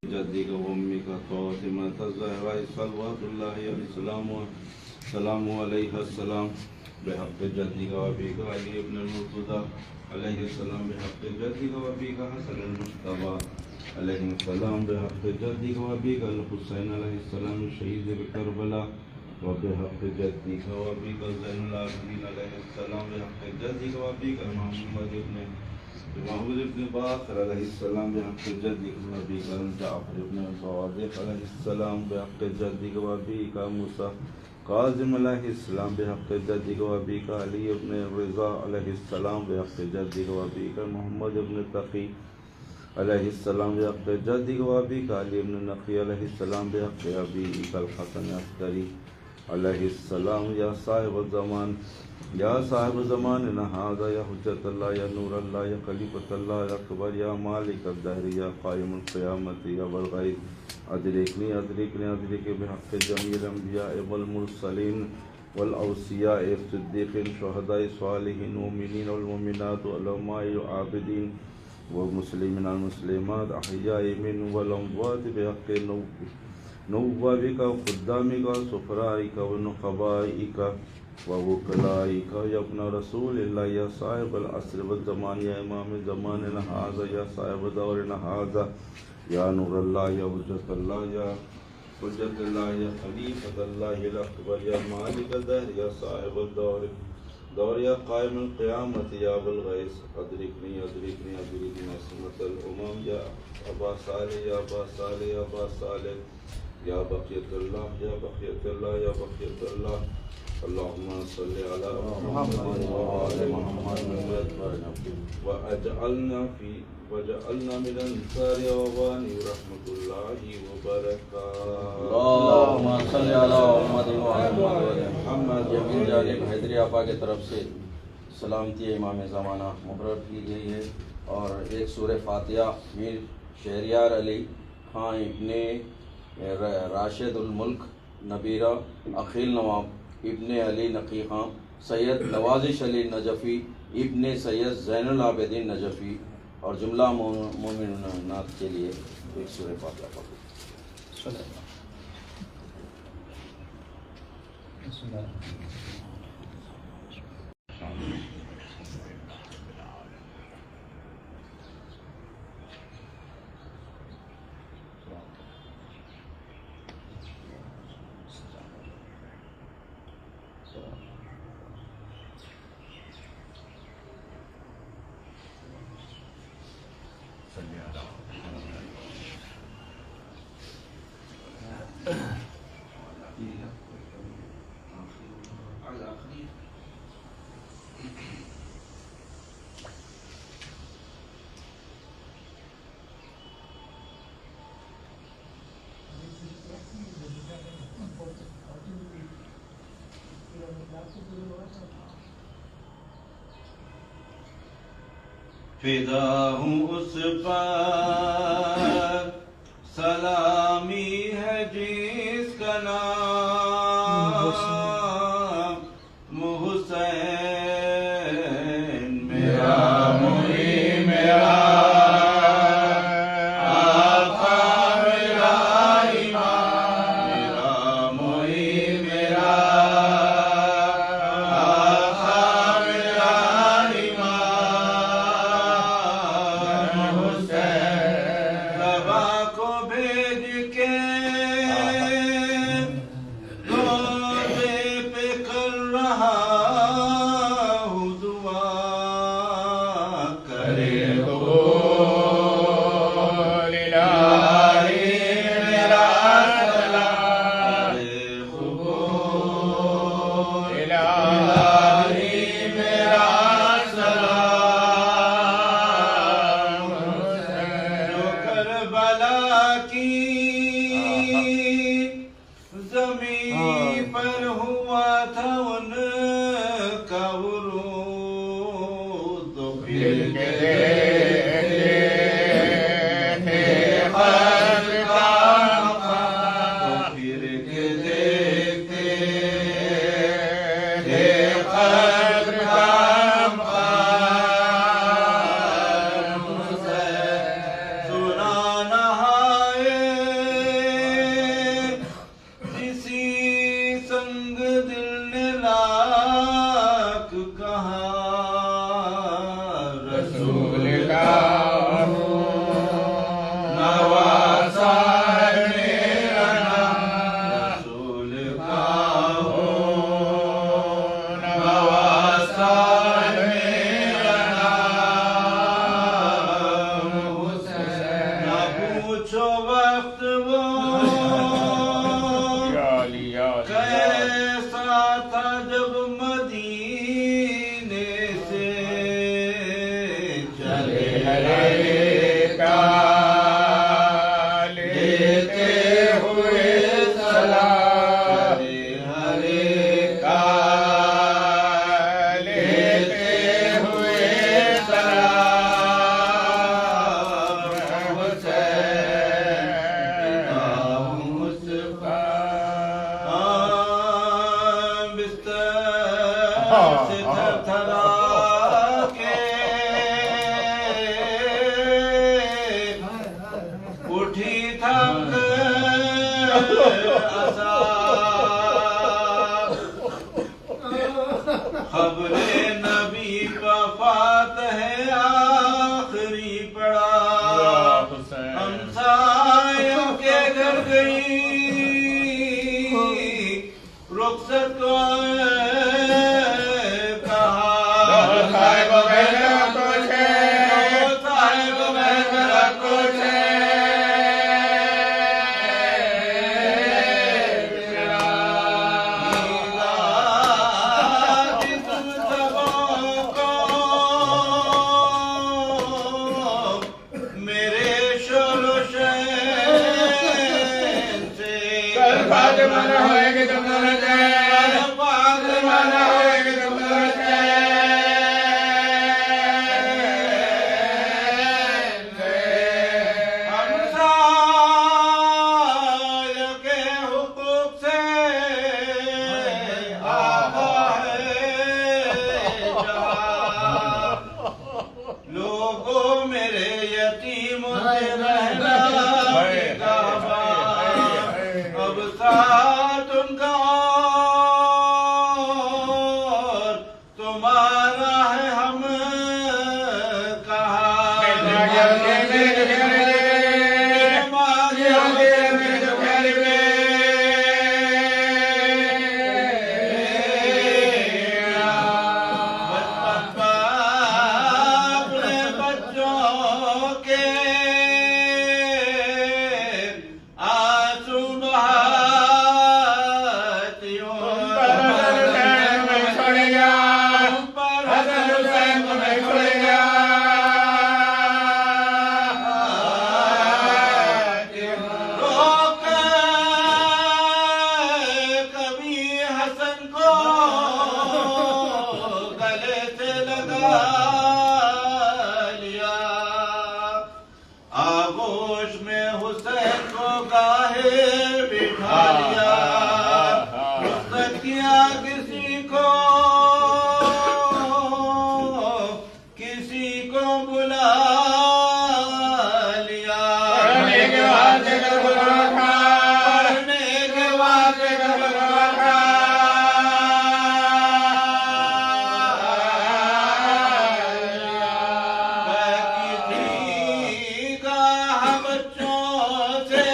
جدك وأمك فاطمة الزهراء صلوات الله عليه السلام عليها السلام بحق جدك وأبيك علي بن المرتضى عليه السلام بحق جدك وأبيك حسن المجتبى عليه السلام بحق جدك وأبيك الحسين عليه السلام الشهيد بكربلاء وبحق جدك وأبيك زين العابدين عليه السلام بحق جدك وأبيك محمد بن باقر عليه السلام بحق جدك وأبيك جعفر بن صادق عليه السلام بحق جدك وأبيك موسى کاظم علیہ السلام بحق جدک وابیک علی ابن رضا علیہ السلام بحق جدک وابیک محمد ابن تقی علیہ السلام بحق جدک وابیک علی ابن نقی علیہ السلام بحق ابیک الحسن عسکری علیہ السلام یا صاحب الزمان یا صاحب زماننا ھذا یا حجت اللہ یا نور اللہ یا خلیفۃ اللہ یا اکبر یا مالک الدہر یا قائم القیامت یا بالغیب ادرکنی ادرکنی ادرک بحق جمیع الانبیاء والمرسلین والاوصیاء الصدیقین شہداء صالحین مومنین والمومنات علماء عابدین والمسلمین المسلمات احیاء من والاموات بحق نوابک خدامک سفرائک ونقبائک ووکلائک یا ابن رسول اللہ یا صاحب العصر والزمان یا امام زماننا ھذا یا صاحب دورنا ھذا یا نور اللہ یا حجت اللہ یا حجت اللہ یا خلیفۃ اللہ الاکبر یا مالک الدہر یا صاحب الدور یا قائم القیامت یا بالغیث ادرکنی ادرکنی ادرکنی عصمت الامم یا ابا صالح یا ابا صالح یا ابا صالح یا بقیت اللہ یا بقیت اللہ یا بقیت اللہ اللہم صلی علی محمد وآل محمد وجعلنا من انصار اوانی رحمت اللہ وبرکاتہ اللہم صلی علی محمد وآل محمد. یقین جانب حیدری آپا کی طرف سے سلامتی امام زمانہ مقرر کی گئی ہے اور ایک سورہ فاتحہ میر شہریار علی خان ابن راشد الملک نبیرہ عقیل نواب ابن علی نقی خان سید نوازش علی نجفی ابن سید زین العابدین نجفی اور جملہ مومنات کے لیے ایک سورہ فاتحہ پڑھیں. فدا ہوں اس پر سلامی ہے جس کا نام محسن میرا موئی میرا آقا میرا امام میرا موئی میرا آقا میرا زمین پر ہوا تھا ان کا ورود تو پھر کے سنا نہایا مجھو وقت وہ کیسا تھا جب مدینے سے چلے ہرے کا لیتے ہوئے سلام، چلے ہرے کا لیتے ہوئے سلام، حسین مصطفیٰ بستر سے تھرتھرا کے اٹھی تھک عصا، خبر نبی کا فاتح آخری پڑا، ہمسایوں کے گھر گئی رخصت کو کہا، صاحب میرا کچھ ہے، صاحب میرا کچھ ہے، میرے شور و شین سے مانا ہوئے کہ تم نہ مانا ہوئے کہ تم ہمسایہ کے حقوق سے آقا ہے جہاں، لوگوں میرے یتیموں سے رہنا گاوا، اب ساتھ ان کا اور تمہارا ہے ہم کہاں، اپنے بچوں کے آنسو بہاتی ہوں، حسن حسین کو نہیں چھوڑے گا، روک کبھی حسن کو گلے سے لگا لیا، آغوش میں حسین کو گاہے بٹھا لیا، رخصت کیا کسی کو بلا لیا، پڑھنے کے بعد کسی کا بچوں سے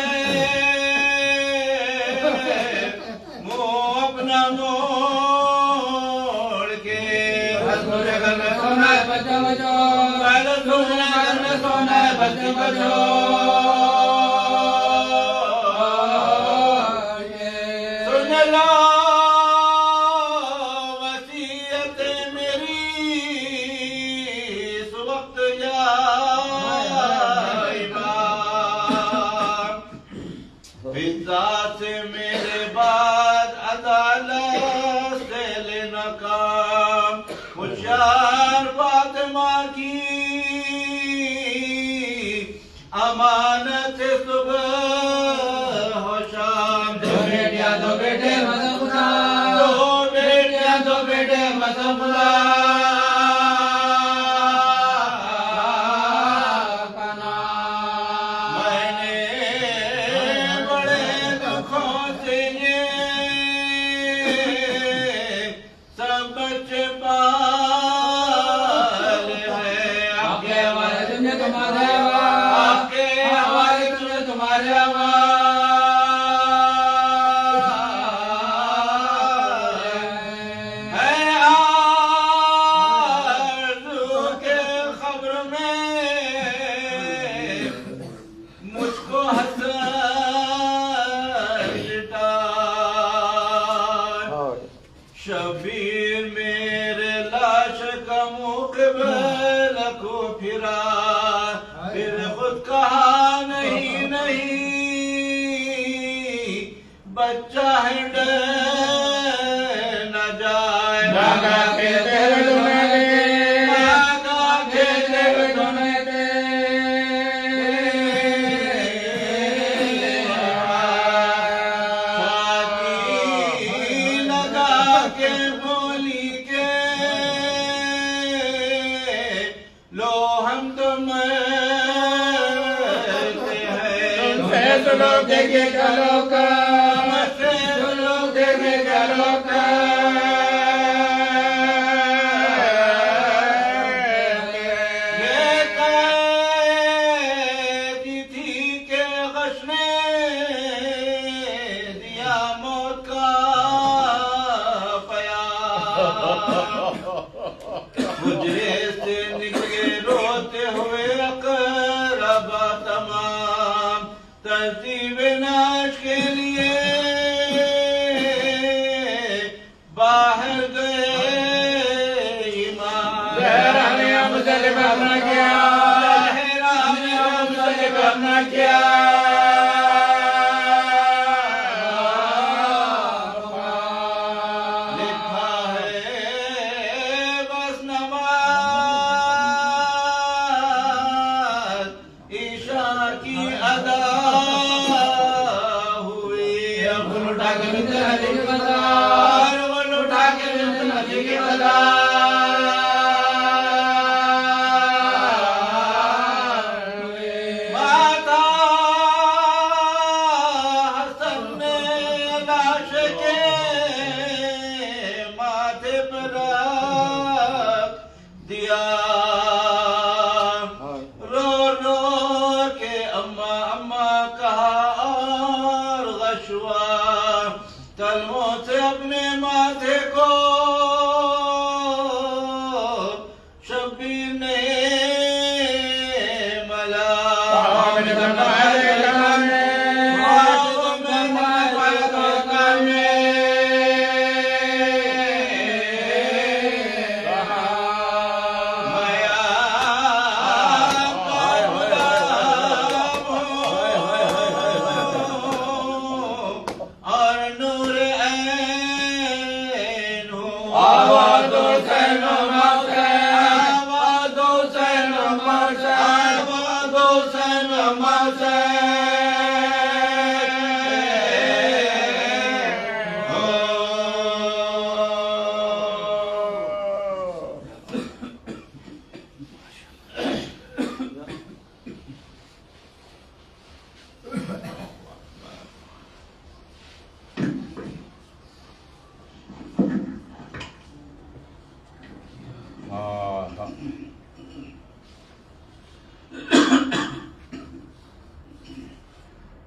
منہ اپنا موڑ کے، سونا ہے بچہ بچو، سونا ہے بچہ بچو، سن لو وصیت میری اس وقت یا امام، فضا سے میرے بعد عدالت سے لینا کام، ہوشیار فاطمہ کی امانت صبح ہو شام، دو بیٹیاں دو بیٹے مذہب خدا، دو بیٹیاں دو بیٹے مذہب خدا کا نام، میں نے بڑے دکھوں سے یہ سب بچے پالے ہیں، آپ کے حوالے تمہیں تمہارے آپ کے حوالے تمہیں تمہارے مجھ کو بچہ ہے نہ جائے ناگا کے دل دنے ناگا کے دل دنے ساتھی لگا کے بولی کے لو ہم تو مرتے ہیں فیصلو کے گلو کا فیصلو کے گلو کا یہ قیدی تھی کہ غش نے دیا موت کا پیام حجرے سے نکلے روتے ہوئے اقربا تمام ترتیب ناش کے لیے باہر گئے ایمان زہرا نے افضل بنا کیا زہرا نے افضل بنا کیا لکھا ہے بس نماز عشاء کی ادا ہوئی اب اٹھا کے ملتے ندی کے بازار اٹھا کے ملتے ندی کے بازار ماتا حسن نے لاش کے ماتھے پر رکھ دیا رو رو کے اما اما کہا اور غشوا کلموں سے اپنے ماتھے کو شبیر نے ملا اور نور عین ہوں آوازوں سے نماز ہے آوازوں سے نماز ہے آوازوں سے نماز ہے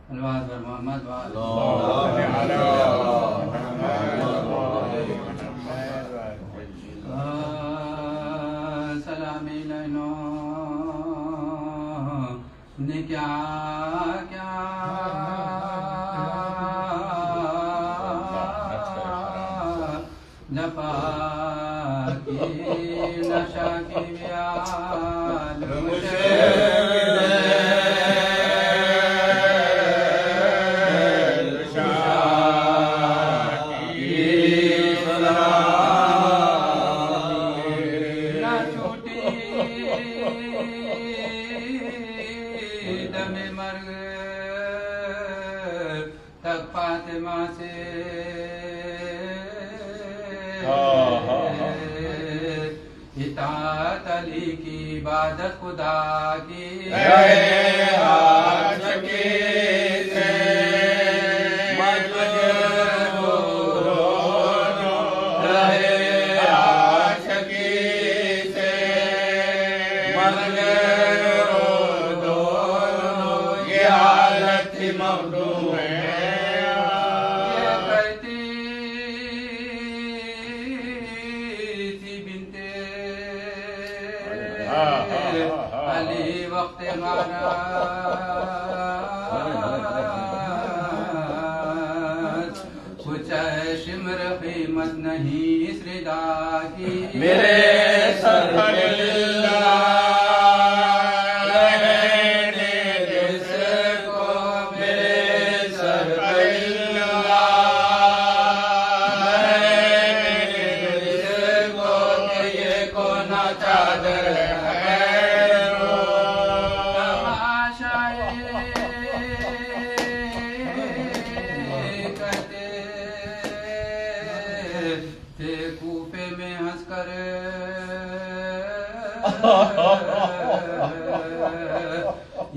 الواز بر محمد سلامی لینو نے کیا کیا جپا کی نشا کی بیال فاطمہ سے اطاعت علی کی عبادت خدا کی علی وقت غارت کچھ شمر قیمت نہیں اس ردا کی میرے سرور جس کو میرے سر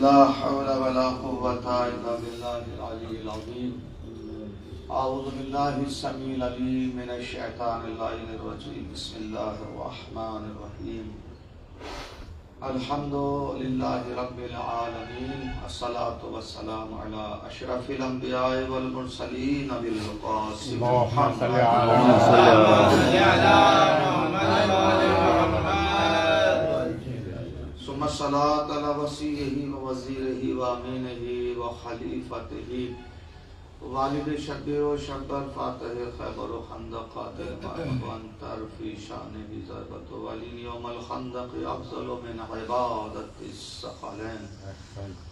لا حول ولا قوة إلا بالله العلي العظيم أعوذ بالله السميع العليم من الشيطان اللعين الرجيم بسم الله الرحمن الرحيم الحمد لله رب العالمين الصلاة والسلام على أشرف الأنبياء والمرسلين بالقاسم اللهم صل على ثم الصلاة على وصيه ووزيره وأمينه وخليفته والد شبیر و شبر فاتح خیبر و خندق قاتل وانتر فی شانه ضربت ولین یوم الخندق افضل من عبادت الثقلین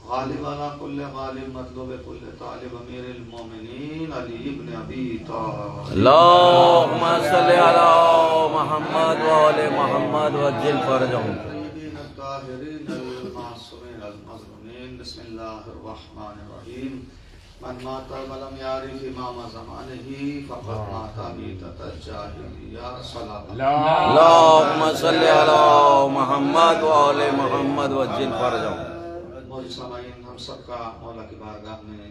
غالب على كل غالب مطلوب كل طالب امیر المومنین علی ابن ابی طالب اللهم صل على محمد وآل محمد وعجل فرجهم الطاهرین المعصومین المظلومین بسم اللہ الرحمن الرحیم من مات ولم يعرف امام زمانه فقد مات میتۃ الجاہلیہ صلاۃ اللهم صل على محمد وآل محمد وعجل فرجهم مولانا سامعین ہم سب کا مولا کی بارگاہ میں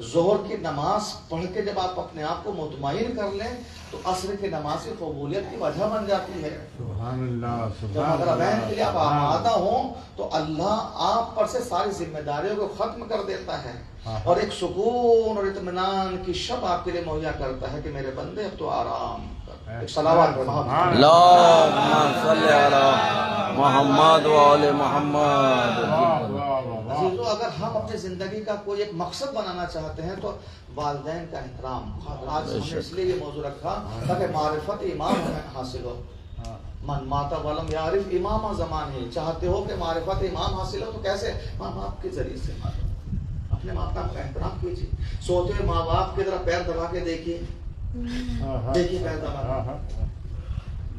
ظہر کی نماز پڑھ کے جب آپ اپنے آپ کو مطمئن کر لیں تو عصر کی نماز کی قبولیت کی وجہ بن جاتی ہے. سبحان اللہ جب مغربین کے لیے آپ آمادہ ہوں تو اللہ آپ پر سے ساری ذمہ داریوں کو ختم کر دیتا ہے اور ایک سکون اور اطمینان کی شب آپ کے لیے مہیا کرتا ہے کہ میرے بندے اب تو آرام کر. ایک صلوات محمد اللہم صلی علی محمد و آل محمد. عزیزو، اگر ہم اپنی زندگی کا کوئی ایک مقصد بنانا چاہتے ہیں تو والدین کا احترام. آج ہم نے اس لیے یہ موضوع رکھا تاکہ معرفت امام ہمیں حاصل ہو. من ماتا ولم یعرف امام زمان ہی. چاہتے ہو کہ معرفت امام حاصل ہو تو کیسے؟ ماں باپ کے ذریعے سے. اپنے ماں باپ کا احترام کیجیے. سوتے ہوئے ماں باپ کی طرح پیر دبا کے دیکھیے، دیکھیے پیر دبا.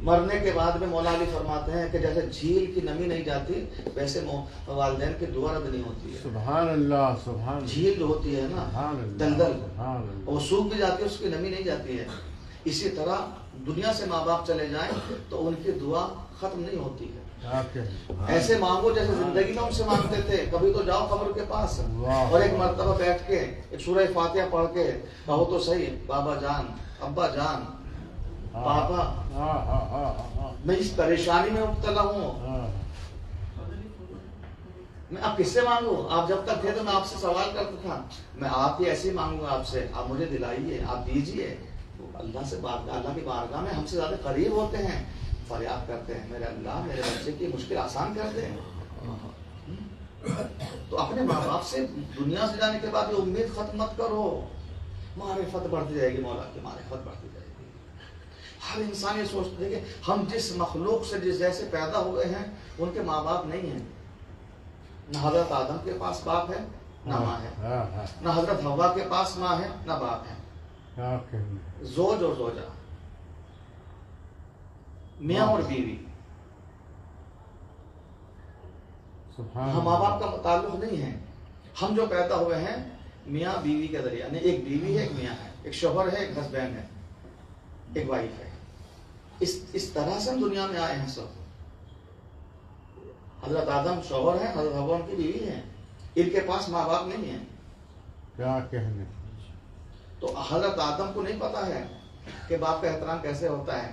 مرنے کے بعد میں مولا علی فرماتے ہیں کہ جیسے جھیل کی نمی نہیں جاتی ویسے والدین کی دعا رد نہیں ہوتی ہے. سبحان اللہ. سبحان جھیل جو ہوتی ہے نا دلدل، وہ سوکھ بھی جاتی ہے، اس کی نمی نہیں جاتی ہے. اسی طرح دنیا سے ماں باپ چلے جائیں تو ان کی دعا ختم نہیں ہوتی ہے. ایسے مانگو جیسے زندگی میں ان سے مانگتے تھے. کبھی تو جاؤ قبر کے پاس اور ایک مرتبہ بیٹھ کے ایک سورہ فاتحہ پڑھ کے کہو تو صحیح، بابا جان، ابا جان، پاپا میں اس پریشانی میں مبتلا ہوں، میں اب کس سے مانگوں؟ آپ جب تک تھے تو میں آپ سے سوال کرتا تھا، میں آپ ہی ایسے ہی مانگوں گا آپ سے. آپ مجھے دلائیے، آپ دیجیے. اللہ سے اللہ کی بارگاہ میں ہم سے زیادہ قریب ہوتے ہیں، فریاد کرتے ہیں میرے اللہ میرے بچے کی مشکل آسان کر دیں. تو اپنے ماں باپ سے دنیا سے جانے کے بعد یہ امید ختم مت کرو. معرفت بڑھتی جائے گی، مولا کی معرفت بڑھتی جائے گی. ہر انسان یہ سوچتے ہیں کہ ہم جس مخلوق سے جس جیسے پیدا ہوئے ہیں ان کے ماں باپ نہیں ہیں. نہ حضرت آدم کے پاس باپ ہے نہ ماں ہے، نہ حضرت حوا کے پاس ماں ہے نہ باپ ہے. زوج اور زوجہ، میاں اور بیوی. ہم ماں باپ کا تعلق نہیں ہے. ہم جو پیدا ہوئے ہیں میاں بیوی کے ذریعہ، یعنی ایک بیوی ہے، ایک میاں ہے، ایک شوہر ہے، ایک ہسبینڈ ہے، ایک وائف ہے. اس طرح سے ہم دنیا میں آئے ہیں سب. حضرت آدم شوہر ہیں، حضرت حوا ان کی بیوی ہیں. ان کے پاس ماں باپ نہیں ہیں. کیا کہنے. تو حضرت آدم کو نہیں پتا ہے کہ باپ کا احترام کیسے ہوتا ہے،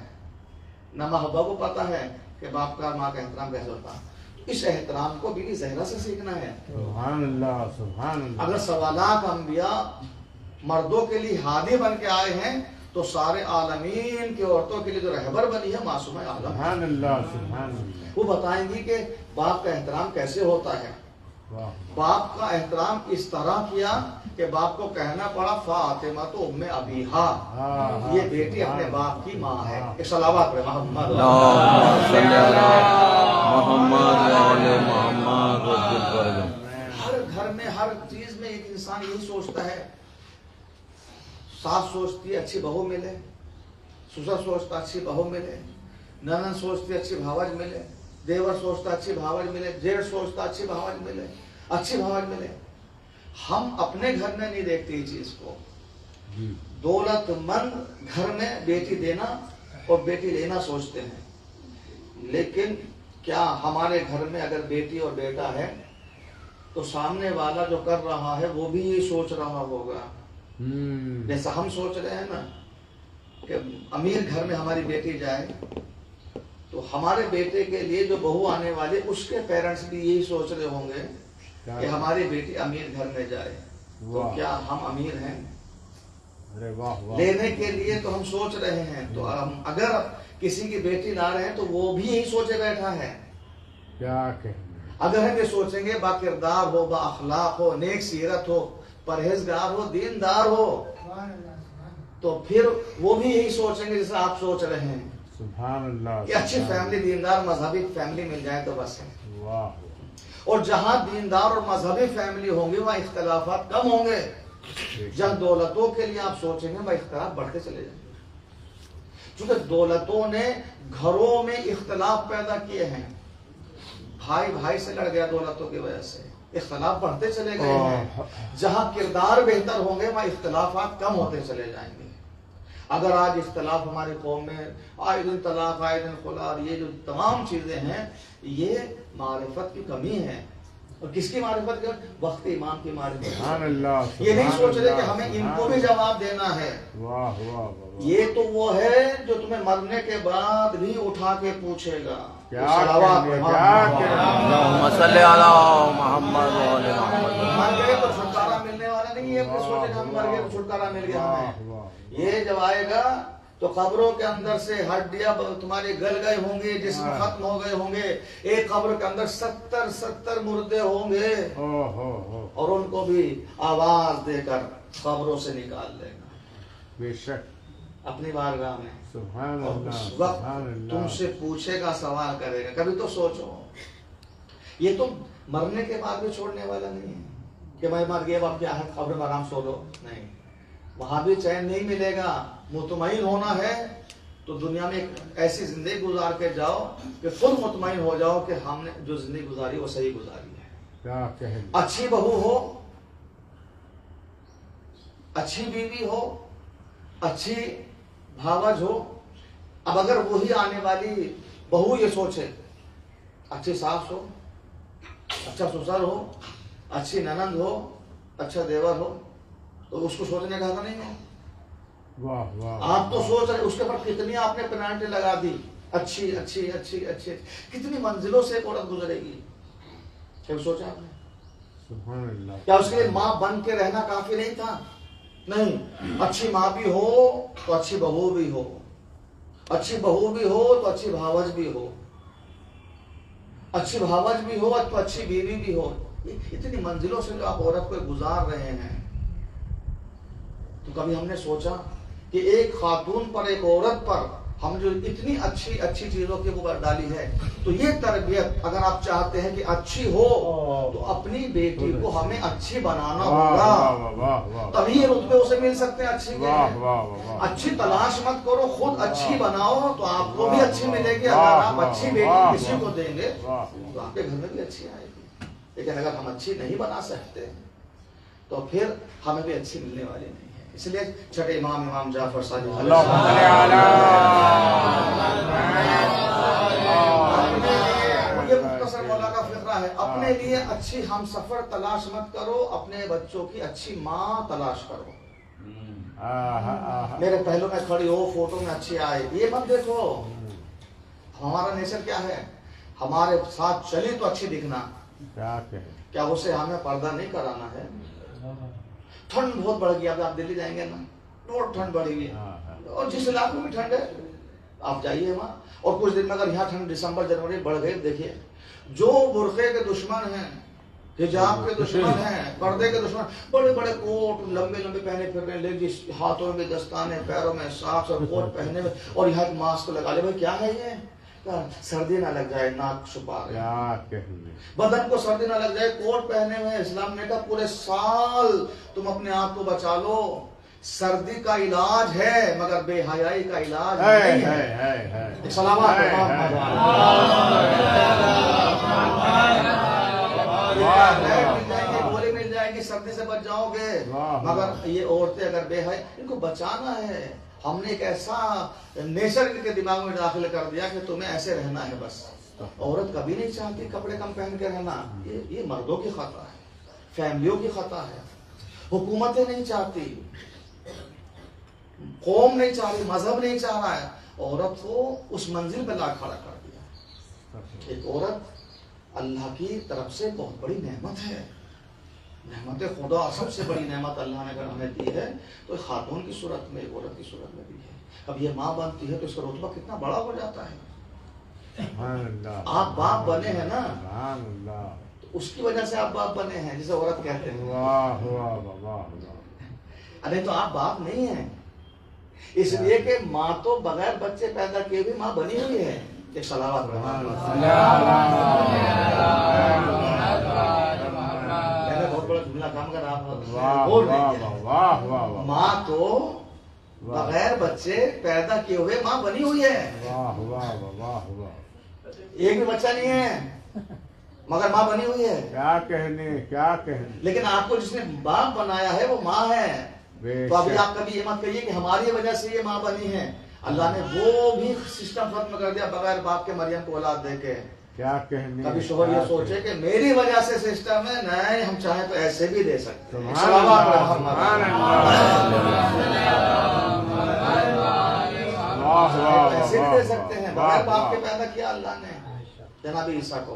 نہ ماں حوا کو پتا ہے کہ باپ کا ماں کا احترام کیسے ہوتا ہے. اس احترام کو بیوی زہرا سے سیکھنا ہے. سبحان اللہ. سبحان اللہ. اگر سوالات انبیاء مردوں کے لیے ہادی بن کے آئے ہیں تو سارے عالمین کی عورتوں کے لیے جو رہبر بنی ہے معصومہ عالم. سبحان اللہ. سبحان اللہ. وہ بتائیں گی کہ باپ کا احترام کیسے ہوتا ہے. باپ کا احترام اس طرح کیا کہ باپ کو کہنا پڑا فاطمہ تو ام ابیہا، یہ بیٹی اپنے باپ کی ماں ہے. ایک صلوات پڑھیں محمد صلی علی محمد و آل محمد. ہر گھر میں ہر چیز میں ایک انسان یہی سوچتا ہے. ساس سوچتی ہے اچھی بہو ملے، سسر سوچتا اچھی بہو ملے، ننند سوچتی اچھی بھاوج ملے، دیور سوچتا اچھی بھاوج ملے، جیٹھ سوچتا اچھی بھاوج ملے، اچھی بھاوج ملے. ہم اپنے گھر میں نہیں دیکھتے یہ چیز کو. دولت مند گھر میں بیٹی دینا اور بیٹی لینا سوچتے ہیں. لیکن کیا ہمارے گھر میں اگر بیٹی اور بیٹا ہے تو سامنے والا جو کر رہا ہے وہ بھی یہ سوچ رہا ہوگا جیسا ہم سوچ رہے ہیں نا کہ امیر گھر میں ہماری بیٹی جائے تو ہمارے بیٹے کے لیے جو بہو آنے والی اس کے پیرنٹس بھی یہی سوچ رہے ہوں گے کہ ہماری بیٹی امیر گھر میں جائے. تو کیا ہم امیر ہیں؟ لینے کے لیے تو ہم سوچ رہے ہیں. تو اگر کسی کی بیٹی لا رہے ہیں تو وہ بھی یہی سوچے بیٹھا ہے. اگر ہم یہ سوچیں گے با کردار ہو، با اخلاق ہو، نیک سیرت ہو، پرہیزگار ہو، دیندار ہو، تو پھر وہ بھی یہی سوچیں گے جیسے آپ سوچ رہے ہیں. سبحان اللہ. کہ اچھی فیملی، دیندار مذہبی فیملی مل جائے تو بس ہے. اور جہاں دیندار اور مذہبی فیملی ہوں گی وہاں اختلافات کم ہوں گے. جہاں دولتوں کے لیے آپ سوچیں گے وہاں اختلاف بڑھتے چلے جائیں گے. چونکہ دولتوں نے گھروں میں اختلاف پیدا کیے ہیں. بھائی بھائی سے لڑ گیا دولتوں کی وجہ سے، اختلاف بڑھتے چلے گئے ہیں. جہاں کردار بہتر ہوں گے وہاں اختلافات کم ہوتے چلے جائیں گے. اگر آج اختلاف ہماری قوم میں آئے دن طلاق، آئے دن خلا، یہ جو تمام چیزیں ہیں یہ معرفت کی کمی ہے. اور کس کی معرفت کر؟ وقت امام کی معرفت. سبحان اللہ. یہ نہیں سوچ رہے کہ ہمیں ان کو بھی جواب دینا ہے. واہ واہ واہ. یہ تو وہ ہے جو تمہیں مرنے کے بعد بھی اٹھا کے پوچھے گا. کیا اللہم صلی علی محمد و آل محمد. مر گئے تو چھٹکارا ملنے والا نہیں ہے. سوچے ہم مر گئے تو چھٹکارا مل گیا ہمیں. یہ جب آئے گا تو قبروں کے اندر سے ہڈیاں تمہارے گل گئے ہوں گے, جسم ختم ہو گئے ہوں گے. ایک قبر کے اندر 70 مردے ہوں گے اور ان کو بھی آواز دے کر قبروں سے نکال لے گا بے شک اپنی بارگاہ میں. سبحان اور اللہ. اس وقت تم سے پوچھے گا, سوال کرے گا. کبھی تو سوچو, یہ تو مرنے کے بعد بھی چھوڑنے والا نہیں ہے کہ میں مر گیا اب کیا ہے قبر میں آرام سو لو. نہیں, وہاں بھی چین نہیں ملے گا. مطمئن ہونا ہے تو دنیا میں ایک ایسی زندگی گزار کے جاؤ کہ خود مطمئن ہو جاؤ کہ ہم نے جو زندگی گزاری وہ صحیح گزاری ہے. کیا کہہ. اچھی بہو ہو, اچھی بیوی ہو, اچھی بھاوج ہو. اب اگر وہی آنے والی بہو یہ سوچے اچھی ساس ہو, اچھا سسر ہو, اچھی ننند ہو, اچھا دیور ہو, تو اس کو سوچنے کا حق نہیں ہے. واہ واہ. آپ تو سوچ رہے اس کے اوپر کتنی آپ نے پینالٹی لگا دی. اچھی اچھی اچھی اچھی کتنی منزلوں سے ایک عورت گزرے گی. کیا سوچا آپ نے؟ سبحان اللہ. کیا اس کے لیے ماں بن کے رہنا کافی نہیں تھا؟ نہیں, اچھی ماں بھی ہو تو اچھی بہو بھی ہو, اچھی بہو بھی ہو تو اچھی بھاوج بھی ہو, اچھی بھاوج بھی ہو تو اچھی بیوی بھی ہو. اتنی منزلوں سے جو آپ عورت کو گزار رہے ہیں, تو کبھی ہم نے سوچا کہ ایک خاتون پر, ایک عورت پر ہم جو اتنی اچھی اچھی چیزوں کی وہ ڈالی ہے, تو یہ تربیت اگر آپ چاہتے ہیں کہ اچھی ہو تو اپنی بیٹی کو ہمیں اچھی بنانا ہوگا, تبھی یہ رتبے اسے مل سکتے ہیں اچھی کے. اچھی تلاش مت کرو, خود اچھی بناؤ تو آپ کو بھی اچھی ملے گی. اگر آپ اچھی بیٹی کسی کو دیں گے تو آپ کے گھر میں بھی اچھی آئے گی. لیکن اگر ہم اچھی نہیں بنا سکتے تو پھر ہمیں بھی اچھی ملنے والی نہیں ہے. اس لیے چھٹے امام جعفر صادق یہ مختصر مولا کا فقرہ ہے. اپنے لیے اچھی ہم سفر تلاش مت کرو, اپنے بچوں کی اچھی ماں تلاش کرو. میرے پہلو میں کھڑی ہو, فوٹو میں اچھی آئے, یہ مت دیکھو. ہمارا نیچر کیا ہے, ہمارے ساتھ چلی تو اچھی دکھنا. کیا اسے ہمیں پردہ نہیں کرانا ہے؟ ٹھنڈ بہت بڑھ گئی. اب آپ دلی جائیں گے نا, بہت ٹھنڈ بڑھ گئی ہے, اور جس علاقے میں ٹھنڈ ہے آپ جائیے وہاں. اور کچھ دن میں اگر یہاں ٹھنڈ دسمبر جنوری بڑھ گئی, دیکھیے جو برقعے کے دشمن ہیں, حجاب کے دشمن ہیں, پردے کے دشمن, بڑے بڑے کوٹ لمبے لمبے پہنے پھر رہے ہیں, لیکن ہاتھوں میں دستانے, پیروں میں ساکس اور کوٹ پہنے ہوئے, اور یہاں ایک ماسک لگا لے. بھائی کیا ہے یہ, سردی نہ لگ جائے, ناک چھپا رہے, بدن کو سردی نہ لگ جائے, کوٹ پہنے ہوئے. اسلام نے کہا پورے سال تم اپنے آپ کو بچا لو. سردی کا علاج ہے مگر بے حیائی کا علاج نہیں ہے. سلامات گولی مل جائے گی, سردی سے بچ جاؤ گے. مگر یہ عورتیں اگر بے حیا, ان کو بچانا ہے. ہم نے ایک ایسا نیچر کے دماغ میں داخل کر دیا کہ تمہیں ایسے رہنا ہے بس. عورت کبھی نہیں چاہتی کپڑے کم پہن کے رہنا. یہ مردوں کی خطا ہے, فیملیوں کی خطا ہے. حکومتیں نہیں چاہتی, قوم نہیں چاہ رہی, مذہب نہیں چاہ رہا ہے. عورت کو اس منزل پہ لا کھڑا کر دیا. ایک عورت اللہ کی طرف سے بہت بڑی نعمت ہے. نعمت خدا سب سے بڑی نعمت اللہ نے اگر ہمیں دی ہے تو ایک خاتون کی صورت میں, ایک عورت کی صورت میں دی ہے. اب یہ ماں بنتی ہے تو اس کا رتبہ کتنا بڑا ہو جاتا ہے. آپ باپ بنے ہیں نا, تو اس کی وجہ سے آپ باپ بنے ہیں, جسے عورت کہتے ہیں. ارے تو آپ باپ نہیں ہیں, اس لیے کہ ماں تو بغیر بچے پیدا کیے بھی ماں بنی ہوئی ہے. ایک صلوات بہت بڑا جملہ کام کر آپ بول رہے ہیں. ماں تو بغیر بچے پیدا کیے ہوئے ماں بنی ہوئی ہے. ایک بھی بچہ نہیں ہے مگر ماں بنی ہوئی ہے. کیا کہنے. لیکن آپ کو جس نے باپ بنایا ہے وہ ماں ہے. تو ابھی آپ کبھی یہ مت کہیے کہ ہماری وجہ سے یہ ماں بنی ہے. اللہ نے وہ بھی سسٹم ختم کر دیا, بغیر باپ کے مریم کو اولاد دے کے. کیا کہنے کبھی شوہر یہ سوچے کہ میری وجہ سے سسٹم ہے، نہیں ہم چاہیں تو ایسے بھی دے سکتے ہیں. ایسے بھی دے سکتے ہیں، بغیر باپ کے پیدا کیا اللہ نے جناب عیسیٰ کو،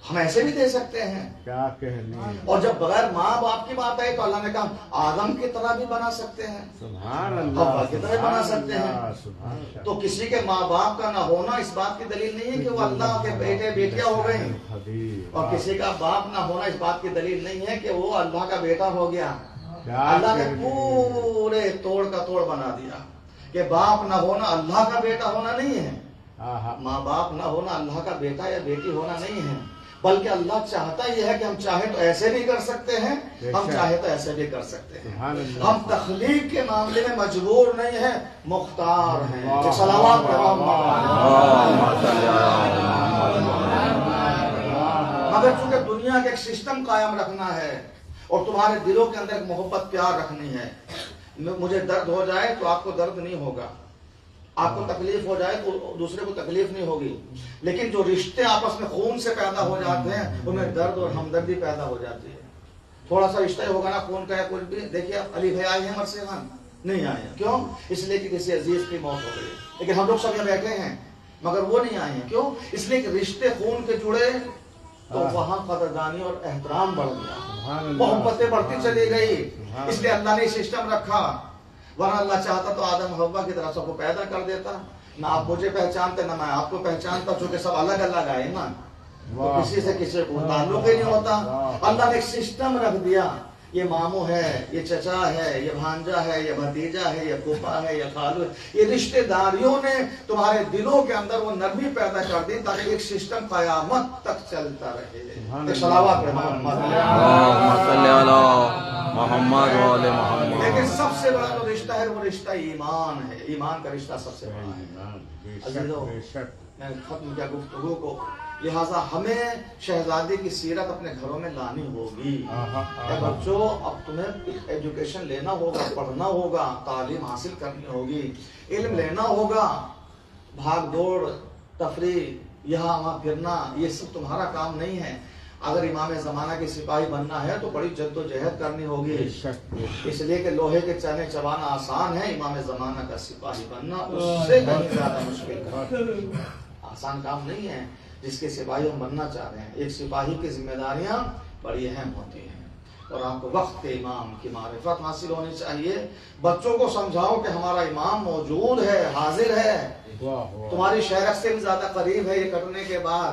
ہم ایسے بھی دے سکتے ہیں. کیا کہنے. اور جب بغیر ماں باپ کی بات آئی تو اللہ نے کہا آدم کی طرح بھی بنا سکتے ہیں، سبحان اللہ، حوا کی طرح بنا سکتے ہیں. سبحان اللہ. تو کسی کے ماں باپ کا نہ ہونا اس بات کی دلیل نہیں ہے کہ وہ اللہ کے بیٹے بیٹیاں ہو گئے، حبیب. اور کسی کا باپ نہ ہونا اس بات کی دلیل نہیں ہے کہ وہ اللہ کا بیٹا ہو گیا. کیا اللہ نے کہنے. پورے توڑ کا توڑ بنا دیا کہ باپ نہ ہونا اللہ کا بیٹا ہونا نہیں ہے، ماں باپ نہ ہونا اللہ کا بیٹا یا بیٹی ہونا نہیں ہے، بلکہ اللہ چاہتا یہ ہے کہ ہم چاہے تو ایسے بھی کر سکتے ہیں، ہم چاہے تو ایسے بھی کر سکتے ہیں. سبحان اللہ. ہم تخلیق کے معاملے میں مجبور نہیں ہیں، مختار ہیں. صلوات مگر چونکہ دنیا کا ایک سسٹم قائم رکھنا ہے اور تمہارے دلوں کے اندر ایک محبت پیار رکھنی ہے. مجھے درد ہو جائے تو آپ کو درد نہیں ہوگا، آپ کو تکلیف ہو جائے تو دوسرے کو تکلیف نہیں ہوگی، لیکن جو رشتے آپس میں خون سے پیدا ہو جاتے ہیں ان میں درد اور ہمدردی پیدا ہو جاتی ہے. تھوڑا سا رشتہ ہوگا نا خون کا یا کچھ بھی، دیکھیے علی بھائی آئے ہیں مرسی خان نہیں آئے ہیں، کیوں؟ اس لیے کہ کسی عزیز کی موت ہو گئی. لیکن ہم لوگ سب یہاں بیٹھے ہیں مگر وہ نہیں آئے ہیں، کیوں؟ اس لیے کہ رشتے خون کے جڑے تو وہاں قدردانی اور احترام بڑھ گیا، محبتیں بڑھتی چلی گئی. اس لیے اللہ نے سسٹم رکھا، ورنہ اللہ چاہتا تو آدم حوا کی طرح سب کو پیدا کر دیتا. نہ آپ مجھے پہچانتے نہ میں آپ کو پہچانتا، چونکہ سب الگ الگ آئے نا، تو کسی سے کسی کو تعلق ہی نہیں ہوتا. اللہ نے ایک سسٹم رکھ دیا، یہ ماموں ہے، یہ چچا ہے، یہ بھانجا ہے، یہ بھتیجا ہے، یہ پھوپھا ہے، یہ خالو ہے. یہ رشتہ داریوں نے تمہارے دلوں کے اندر وہ نرمی پیدا کر دی تاکہ ایک سسٹم قیامت تک چلتا رہے. صلوات محمد. لیکن سب سے بڑا جو رشتہ ہے وہ رشتہ ایمان ہے، ایمان کا رشتہ سب سے بڑا ہے. عزیزو میں ختم کیا گفتگو کو، لہٰذا ہمیں شہزادی کی سیرت اپنے گھروں میں لانی ہوگی. اے بچوں اب تمہیں ایجوکیشن لینا ہوگا، پڑھنا ہوگا، تعلیم حاصل کرنی ہوگی، علم لینا ہوگا. بھاگ دوڑ تفریح یہاں وہاں پھرنا یہ سب تمہارا کام نہیں ہے. اگر امام زمانہ کی سپاہی بننا ہے تو بڑی جد و جہد کرنی ہوگی، اس لیے کہ لوہے کے چنے چبانا آسان ہے، امام زمانہ کا سپاہی بننا اس سے کہیں زیادہ مشکل ہے. آسان کام نہیں ہے جس کے سپاہی ہم بننا چاہ رہے ہیں. ایک سپاہی کی ذمہ داریاں بڑی اہم ہوتی ہیں اور آپ کو وقت کے امام کی معرفت حاصل ہونی چاہیے. بچوں کو سمجھاؤ کہ ہمارا امام موجود ہے، حاضر ہے، تمہاری شہرت سے بھی زیادہ قریب ہے. یہ کٹنے کے بعد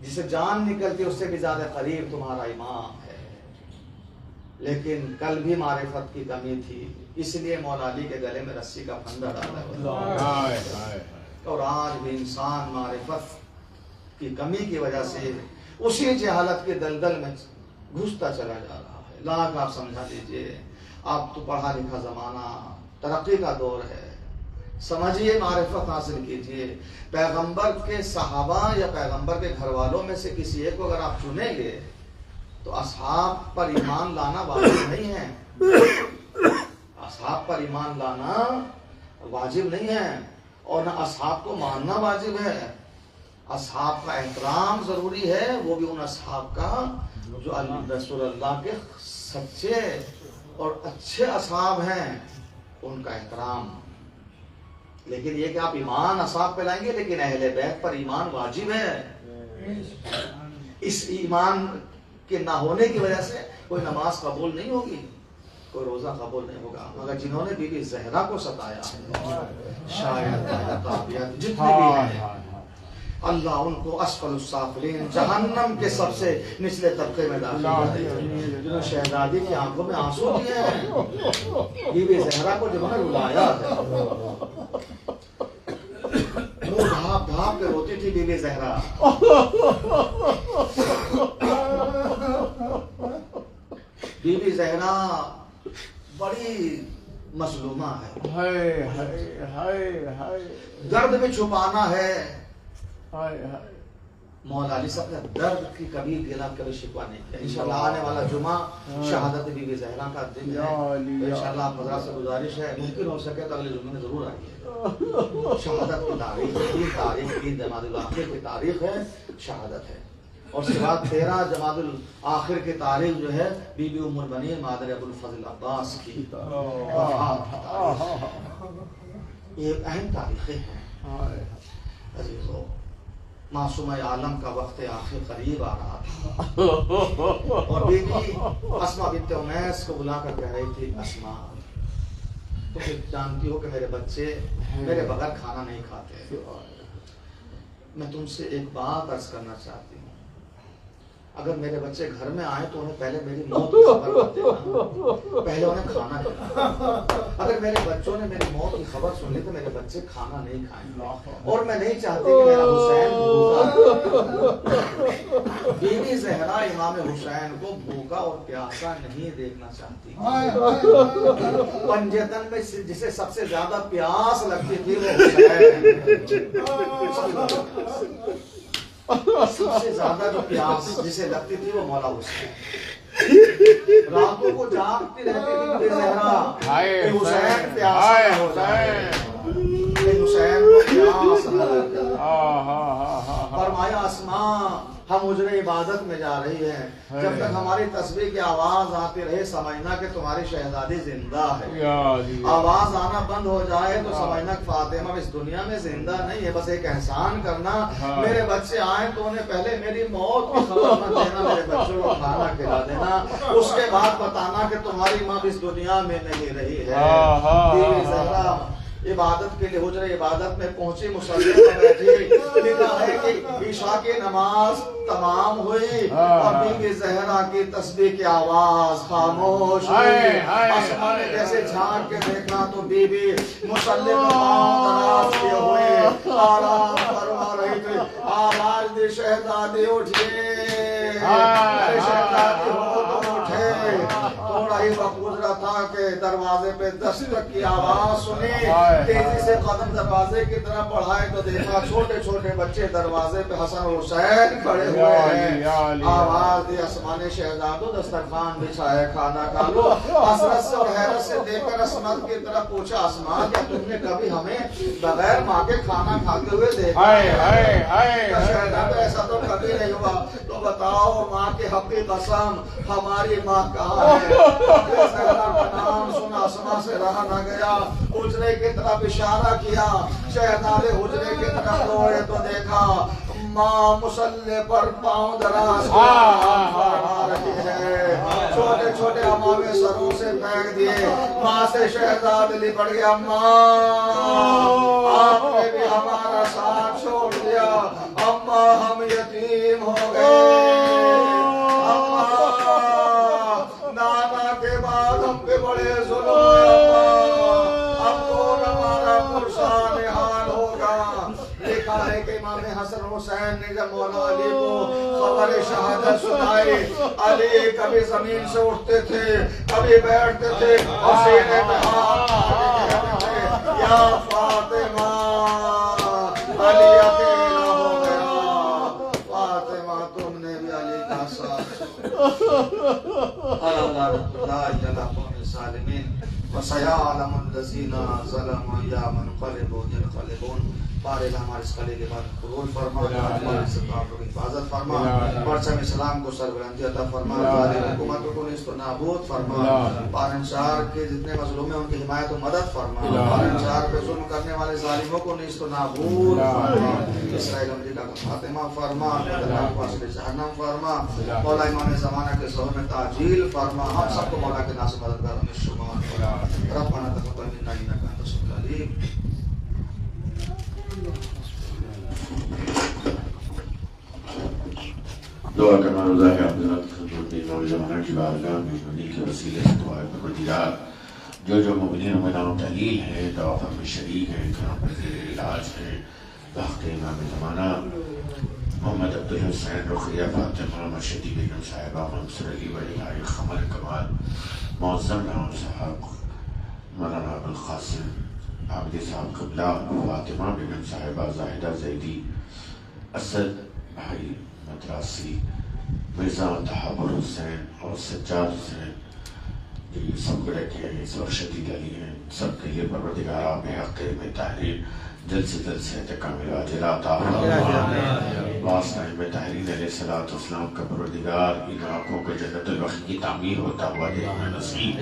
جسے جان نکلتی اس سے بھی زیادہ قریب تمہارا امام ہے. لیکن کل بھی معرفت کی کمی تھی، اس لیے مولا علی کے گلے میں رسی کا پھندا ڈالا، اور آج بھی انسان معرفت کی کمی کی وجہ سے اسی جہالت کے دلدل میں گھستا چلا جا رہا ہے. لاکھ آپ سمجھا دیجئے، آپ تو پڑھا لکھا زمانہ، ترقی کا دور ہے، سمجھیے، معرفت حاصل کیجئے. پیغمبر کے صحابہ یا پیغمبر کے گھر والوں میں سے کسی ایک کو اگر آپ چنیں گے تو اصحاب پر ایمان لانا واجب نہیں ہے، اصحاب پر ایمان لانا واجب نہیں ہے، اور نہ اصحاب کو ماننا واجب ہے. اصحاب کا احترام ضروری ہے، وہ بھی ان اصحاب کا جو رسول اللہ کے سچے اور اچھے اصحاب ہیں، ان کا احترام. لیکن یہ کہ آپ ایمان اصحاب پہ لائیں گے لیکن اہل بیت پر ایمان واجب ہے. اس ایمان کے نہ ہونے کی وجہ سے کوئی نماز قبول نہیں ہوگی، کوئی روزہ قبول نہیں ہوگا. مگر جنہوں نے بی بی زہرا کو ستایا، شاید جتنے بھی ہیں، اللہ ان کو اسفل السافلین، جہنم کے سب سے نچلے طبقے میں داخل کرے. جنہوں نے شہزادی کی آنکھوں میں آنسو دیے ہیں، بی بی زہرا کو جنہوں نے رلایا ہے، منہ ڈھانپ ڈھانپ کے روتی تھی بی بی زہرا. بی بی زہرا بڑی مظلومہ ہے، درد بھی چھپانا ہے. مولا علی صاحب نے درد کی کبھی گلا کبھی شکوا نہیں کیا. انشاءاللہ آنے والا جمعہ شہادت بی بی زہرا کا دن ہے، انشاءاللہ آپ حضرات سے گزارش ہے ممکن ہو سکے تو اگلے جمعے میں ضرور آئیے. شہادت کی تاریخ 3 جمادی الآخر کی تاریخ ہے، شہادت ہے. اور اس کے بعد 13 جمادی الآخر کی تاریخ جو ہے بی بی ام البنین مادر ابو الفضل عباس کی وفات کی تاریخ. یہ اہم تاریخیں ہیں. عزیزو، معصومہ عالم کا وقت آخر قریب آ رہا تھا اور بی بی اسماء بنت امیس کو بلا کر کہہ رہی تھی، اسماء تم جانتی ہو کہ میرے بچے میرے بغیر کھانا نہیں کھاتے. میں تم سے ایک بات عرض کرنا چاہتی ہوں، اگر میرے بچے گھر میں آئے تو انہیں پہلے میری موت کی خبر مت دینا، پہلے انہیں کھانا کھلانا. اگر میرے بچوں نے میری موت کی خبر سن لی تو میرے بچے کھانا نہیں کھائیں گے، اور میں نہیں چاہتی کہ میرا حسین بھوکا رہے. بی بی زہرا امام حسین کو بھوکا اور پیاسا نہیں دیکھنا چاہتی. پنجتن میں جسے سب سے زیادہ پیاس لگتی تھی وہ حسین. سب سے زیادہ جو پیاس جسے لگتی تھی وہ مولا حسین. راتوں کو جاگتی رہتی تھی زہرا کہ حسین پیاسا ہو جائے، حسین کو پیاس نہ لگے. فرمایا، اسماء ہم حجرہ عبادت میں جا رہی ہیں، جب تک ہماری تسبیح کی آواز آتی رہے سمجھنا کہ تمہاری شہزادی زندہ ہے. آواز آنا بند ہو جائے تو سمجھنا کہ فاطمہ اس دنیا میں زندہ نہیں ہے. بس ایک احسان کرنا، میرے بچے آئیں تو انہیں پہلے میری موت کی خبر مت دینا، میرے بچوں کو کھانا کھلا دینا، اس کے بعد بتانا کہ تمہاری ماں اس دنیا میں نہیں رہی ہے. بیوی زہرا عبادت کے لیے حجرہ عبادت میں پہنچی، مصلی پر بیٹھی. لکھا ہے کہ عشاء کی نماز تمام ہوئی اور بی بی زہرا کی تسبیح کی آواز خاموش ہوئی. اسماء نے جیسے جھانک کے دیکھا تو بی بی مصلی پر پاؤں دراز کیے ہوئے آرام فرما رہی تھی. آواز دی، شہزادی اٹھیے، ارے شہزادی ہو تو اٹھے. تھوڑا ہی وقت گزرا تھا کہ دروازے پہ دستک کی آواز سنی. تیزی سے قدم دروازے کی طرف بڑھائے تو دیکھا چھوٹے چھوٹے بچے دروازے پہ حسن اور حسین کھڑے ہوئے ہیں. آواز دی، اسماء نے شہزادو دسترخوان بچھائے، کھانا کھا لو. حسرت سے اور حیرت سے دیکھ کر اسماء کی طرف پوچھا، اسماء کیا تم نے کبھی ہمیں بغیر ماں کے کھانا کھاتے ہوئے دیکھا ہے؟ شہزادو ایسا تو کبھی نہیں ہوا. تو بتاؤ ماں کے حق کی قسم ہماری ماں کہاں ہے؟ زہرا کا نام سنا اسماء سے رہا نہ گیا. حجرے کی طرف اشارہ کیا، شہزادے حجرے کی طرف دوڑے تو دیکھا ماں مصلی پر پاؤں دراز آ رہی ہے. چھوٹے چھوٹے امامے سروں سے پھینک دیے. ماں سے شہزاد لپٹ گیا، ماں آپ نے بھی ہمارا ساتھ چھوڑ دیا، اماں ہم یتیم ہو گئے. نانا کے بعد ہم پہ بڑے ظلم ہوئے، اب کون ہمارا پرسان حال ہوگا. لکھا ہے کہ امام حسن حسین نے جب مولا علی کو خبر شہادت سنائی، علی کبھی زمین سے اٹھتے تھے، کبھی بیٹھتے تھے اور سینے پہ ہاتھ کہتے تھے، یا فاطمہ علی اکیلا ہو گیا. فاطمہ تم نے بھی علی کا ساتھ اللہ الظالمین وسيعلم الذين ظلموا يا منقلبون ينقلبون. بارے ہمارے اس قلعے کے بعد قبول فرما، ہمارے استقامت کی حفاظت فرما، پرچم اسلام کو سربلندی عطا فرما، ظالم حکومتوں کو نیست و نابود فرما. پارنچار کے جتنے مظلوم ہیں ان کی حمایت و مدد فرما. پارنچار پہ ظلم کرنے والے ظالموں کو نیست و نابود فرما. اسرائیل امریکہ کا خاتمہ فرما، نیتنیاہو کو اصل جہنم فرما. مولا امام زمانہ کے ظہور میں تعجیل فرما. ہم سب کو مولا کے ناصر مددگاروں میں شمار فرما. ربنا تقبل منا انک انت السمیع العلیم. دعا کرنا روزہ ہے حضرت خدمت امام زمانہ کی بارگاہ میں انہی کے وسیلے سے دعا پروردگار جو مؤمنین و مومنات دلیل ہے، دعا میں شریک ہے، کرم پر زیر علاج ہے، وقت امام زمانہ محمد عبدالحسین رقیہ فاطمہ مرشدی بیگم صاحبہ منصور علی ولی بھائی قمر کمال معظم نام صاحب مولانا ابوالقاسم عابدی صاحب قبلہ فاطمہ بیگم صاحبہ زاہدہ زیدی اسد بھائی مدراسی مرزا تحابر حسین اور سجاد حسین کہ یہ سب گڑے کے ہیں، اس وقت شدید علی ہیں، سب کے لیے پروردگار آپ حق میں تحریر جلد سے جلد صحت کامل عاجلہ عطا فرما۔ واسطہ میں تحریر علیہ الصلوۃ والسلام کا پروردگار ان آنکھوں کو جنت البقیع کی تعمیر ہوتا ہوا دیکھنا نصیب،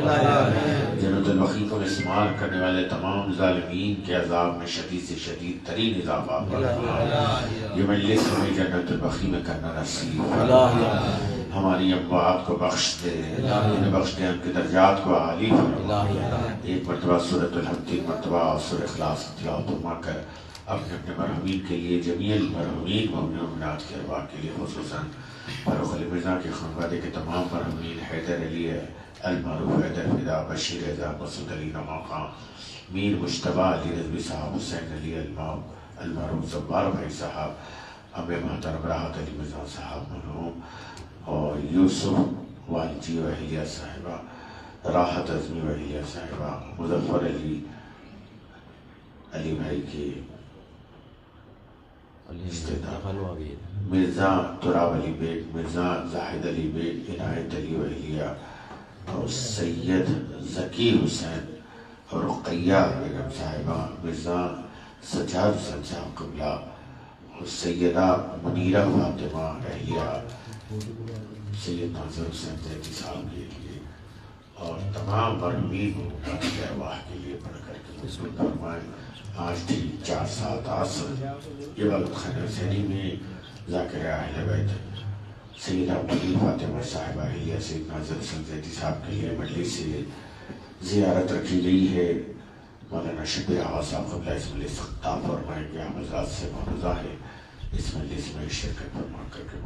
جنت البقیع کو استعمال کرنے والے تمام ظالمین کے عذاب میں شدید سے شدید ترین اضافہ فرما۔ یہ مجلس ہمیں جنت البقیع میں کرنا نصیب فرما۔ ہماری اموات کو بخش دے، انہیں بخش دے، ان کے درجات کو عالی فرما۔ ایک مرتبہ سورۃ الحمد، 3 مرتبہ اور سورۃ اخلاص کی تلاوت فرما کر اپنے اپنے مرحومین کے لیے، جمیع المرحومین مومنین و مومنات کے ارواح کے لیے، خصوصاً فاروق علی مرزا کے خانوادے کے تمام مرحومین، حیدر علی المعروف حیدر فدا، بشیر رضا، مسعود علی نواں خان، میر مجتبیٰ علی رضوی صاحب، حسین علی المعروف زبار بھائی صاحب، اب محترم راحت علی مرزا صاحب مرحوم، اور یوسف والجی و اہلیہ صاحبہ، راحت عظمی و اہلیہ صاحبہ، مظفر علی بھائی کی مرزا تراب علی بیگ، مرزا زاہد علی بیگ، عنایت علی و اہلیہ، اور سید ذکی حسین اور رقیہ بیگم صاحبہ، مرزا سجاد حسین صاحب قبلہ، اور سیدہ منیرہ فاطمہ اہلیہ، سید ناظر حسین زیدی صاحب کے لیے، اور تمام مرحومین کے ارواح کے لیے پڑھ کر کے مسلم فرمائیں۔ آج تھی 4 ساعت عصر یہ وقت خانہ حسینی میں ذاکر اہل بیت سید عبدالعلی فاطمہ صاحبہ اہلیہ سید ناظر حسین زیدی صاحب کے لیے مجلس سے زیارت رکھی گئی ہے۔ مولانا شبیر احمد صاحب قبلہ اس مجلس خطاب فرمائیں گے، ہم حضرات سے معروضہ ہے اس مجلس میں شرکت فرما کر کے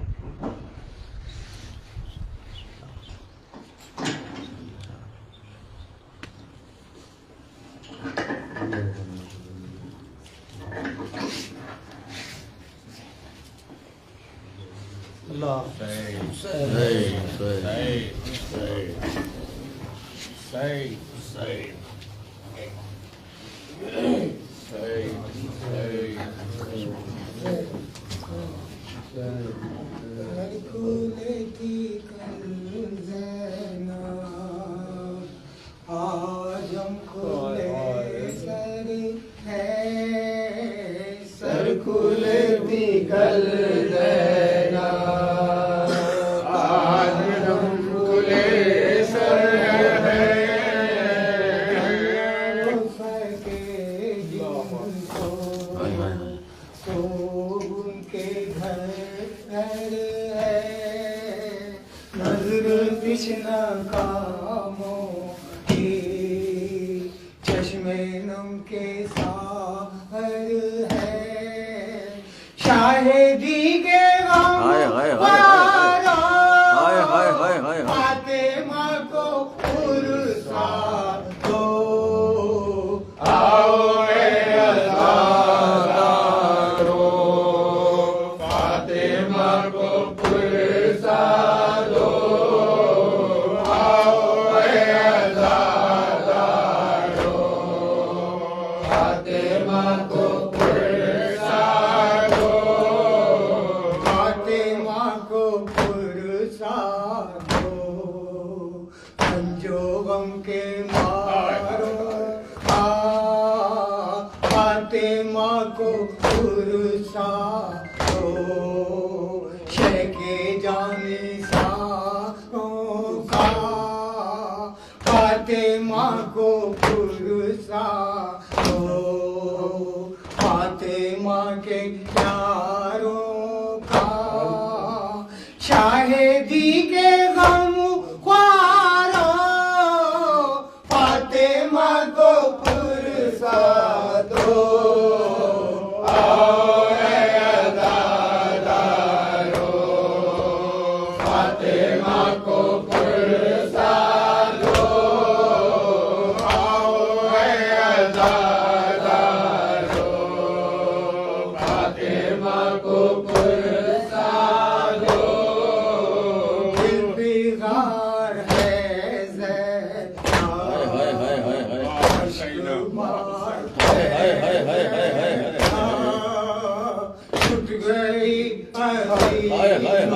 Hey, hey,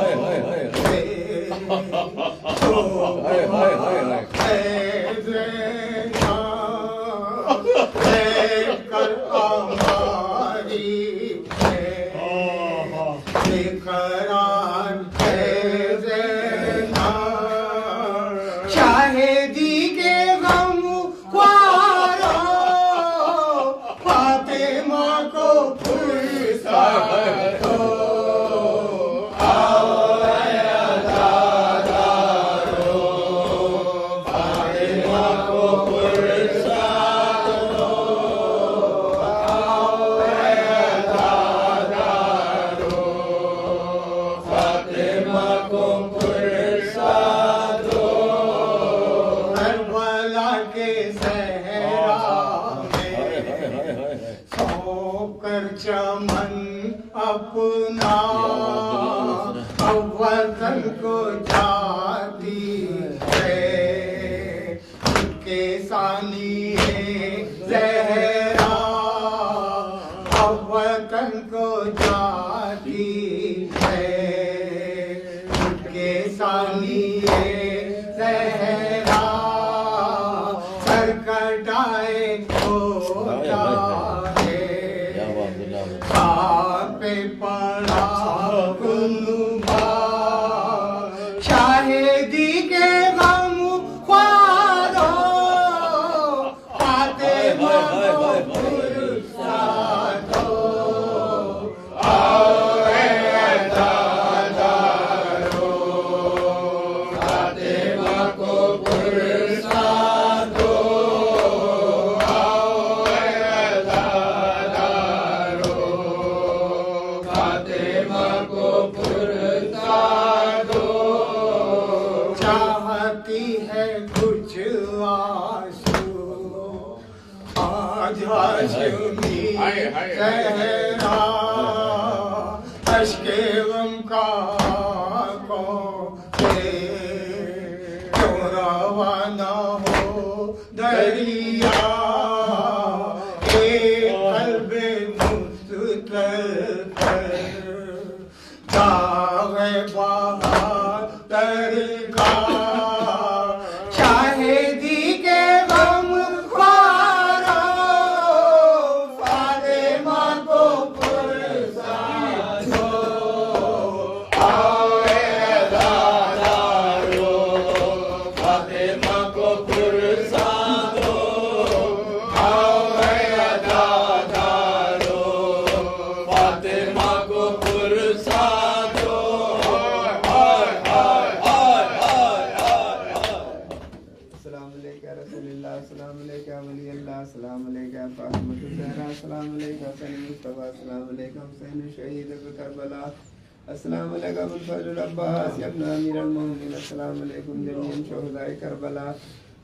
hey, hey, hey. وطن کو جاتی ہے کے ثانی ہے زہرا وطن کو جاتی ہے کے ثانی ہے زہرا سر کٹائے ہوتا ہے خاک پہ پڑا کنبا شاہدی کے غم خوارو فاطمہ کو پرسادو آؤ اے عزادارو فاطمہ کو پرسادو آؤ اے عزادارو فاطمہ کو پرسادو چاہتی ہے کچھ آنسو آج ہاشمی زہرا اشک غم کا کو کیوں روانہ ہو دریا ایک قلب مستطر پر داغ بہار کا شاہدی کے غم خوارو فاطمہ کو پرسادو آؤ اے عزادارو فاطمہ کو پرسادو آؤ اے عزادارو فاطمہ کو پرسادو السلام علیکم رسول اللہ السلام علیکم ولی اللہ السلام علیکم فاطمہ الزہرا السلام علیکم حسن مصطفیٰ السلام علیکم حسین شہید کربلا السلام علیکم الفضل العباس ابن امیر المومنین السلام علیکم جمیع شہداء کربلا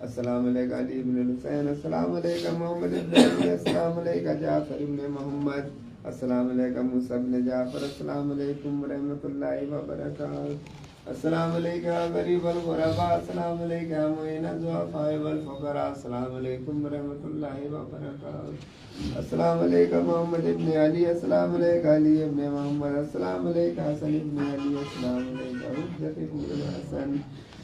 السلام علیکم علی بن الحسین السلام علیکم محمد بن علی السلام علیکم جعفر بن محمد السلام علیکم موسیٰ بن جعفر السلام علیکم ورحمۃ اللہ وبرکاتہ السلام علیکم غریب الغرباء السلام علیکم معین الضعفاء والفقراء السلام علیکم ورحمۃ اللہ وبرکاتہ السلام علیکم محمد ابن علی السلام علیکم علی ابن محمد السلام علیکم حسن ابن علی السلام علیکم حجت ابن الحسن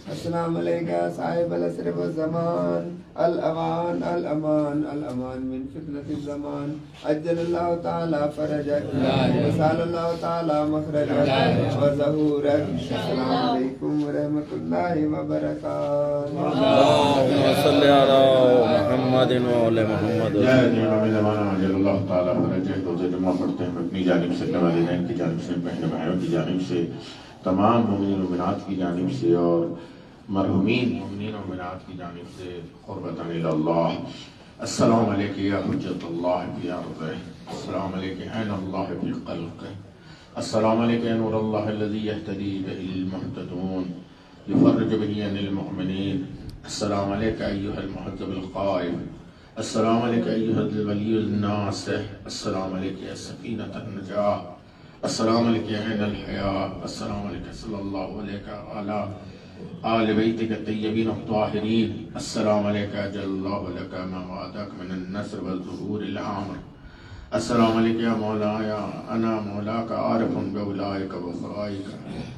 السلام علیکم صاحب العصر والزمان الامان الامان الامان من فتنة الزمان عجل اللہ تعالی فرجک وسال اللہ تعالی مخرجک وظہورک السلام علیکم ورحمۃ اللہ وبرکاتہ اللهم صل على محمد وعلى محمد عجل اللہ تعالیٰ فرجہ روزہ جمعہ پڑھتے ہیں اپنی جانب سے اپنے والدین کی جانب سے بہن بھائیوں کی جانب سے تمام مومنین و مومنات کی جانب سے اور مرحومین مومنین و مومنات کی جانب سے قربتاً الی اللہ السلام علیکم یا حجت اللہ فی ارضہ السلام علیکم عین اللہ فی خلقہ السلام علیکم نور اللہ الذی یہتدی بہ المہتدون یفرج بہ عن المؤمنین السلام علیکم ایہا المحذب القائم السلام علیکم ایہا الولی الناصح السلام علیکم السفینۃ النجاہ السلام علیکم عین الحیاء السلام علیکم صلی اللہ علیہ وعلی آل بیتک الطیبین الطاہرین السلام علیکم اجل اللہ لک ما وعدک من النصر والظہور العامر السلام علیکم یا مولایا انا مولاک عارف بولائک وخائک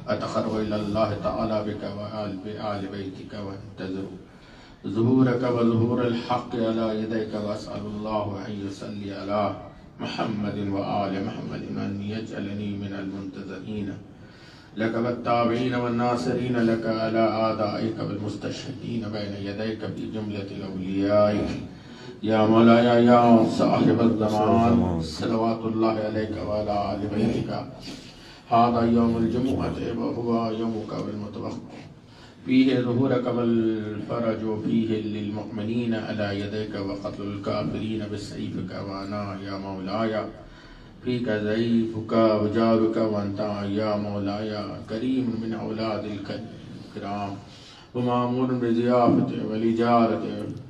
اتقرب الی اللہ تعالی بک وآل بیتک وانتظر ظہورک وظہور الحق علی یدیک واسأل اللہ ان یصلی علی محمد وآل محمد ان یجعلنی من المنتظرین لك والتابعين والناصرين لك على آدائك والمستشهدين بين يديك في جملة الأولياء يا مولاي يا صاحب الزمان صلوات الله عليك وعلى آل بيتك هذا يوم الجمعة وهو يومك والمتوقع فيه ظهورك والفرج فيه للمؤمنين على يديك وقتل الكافرين بسيفك وانا يا مولاي فيك ضعيفك وجارك وانت يا مولاي كريم من اولاد الكرام ومامور بضيافته والإجارة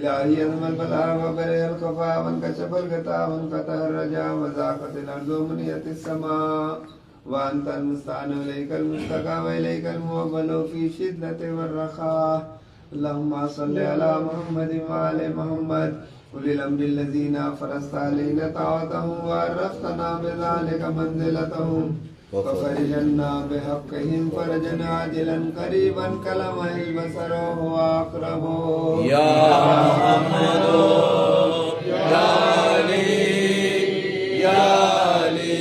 إلهي أنزل البلاء وبرئ الخفاء وانكشف الغطاء وانقطع الرجاء وزاقت الأرض ومنيت السماء وأنت المستعان وإليك المشتكى وإليك الموكل في الشدة والرخاء. اللهم صل على محمد وآل محمد أولي الأمر الذين فرضت علينا طاعتهم وعرفتنا بذلك منزلتهم وفرج عنا بحقهم فرجا عاجلا قريبا كلمح البصر وهو أقرب. يا محمد يا علي يا علي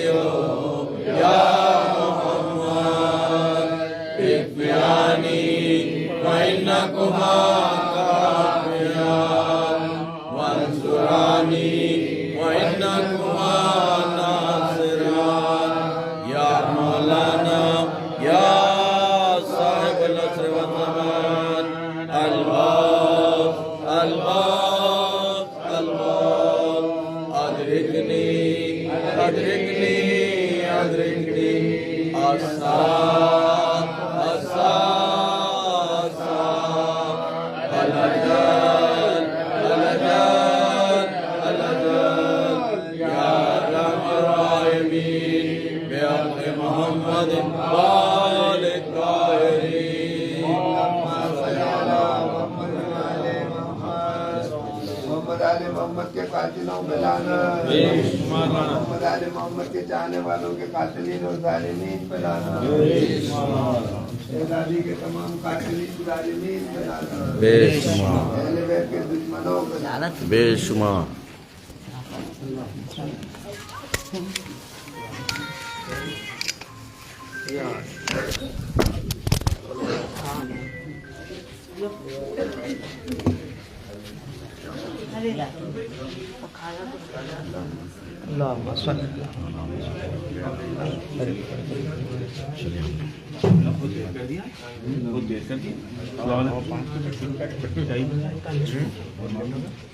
يا محمد اكفياني فإنكما كافيان وانصراني وإنكما ناصران. يا مولانا يا صاحب العصر والزمان الباب الباب الباب أدركني أدركني أدركني الساعة الساعة الساعة الأجل الأجل الأجل. يا أرحم الراحمين بحق محمد وآل الطاهرين. اللهم صل على محمد وآل محمد. محمد آل محمد کے قاتلوں پہ لعنت. محمد آل محمد کے چاہنے والوں کے قاتلین اور ظالمین پہ لعنت. شہزادی کے تمام قاتلین ظالمین پہ لعنت. اہل بیت کے دشمنوں پہ لعنت. بے شمار.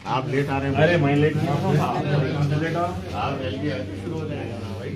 آپ لیٹ آ رہے ہیں. ارے میں لیٹ آپ جلدی شروع ہو جائے گا بھائی.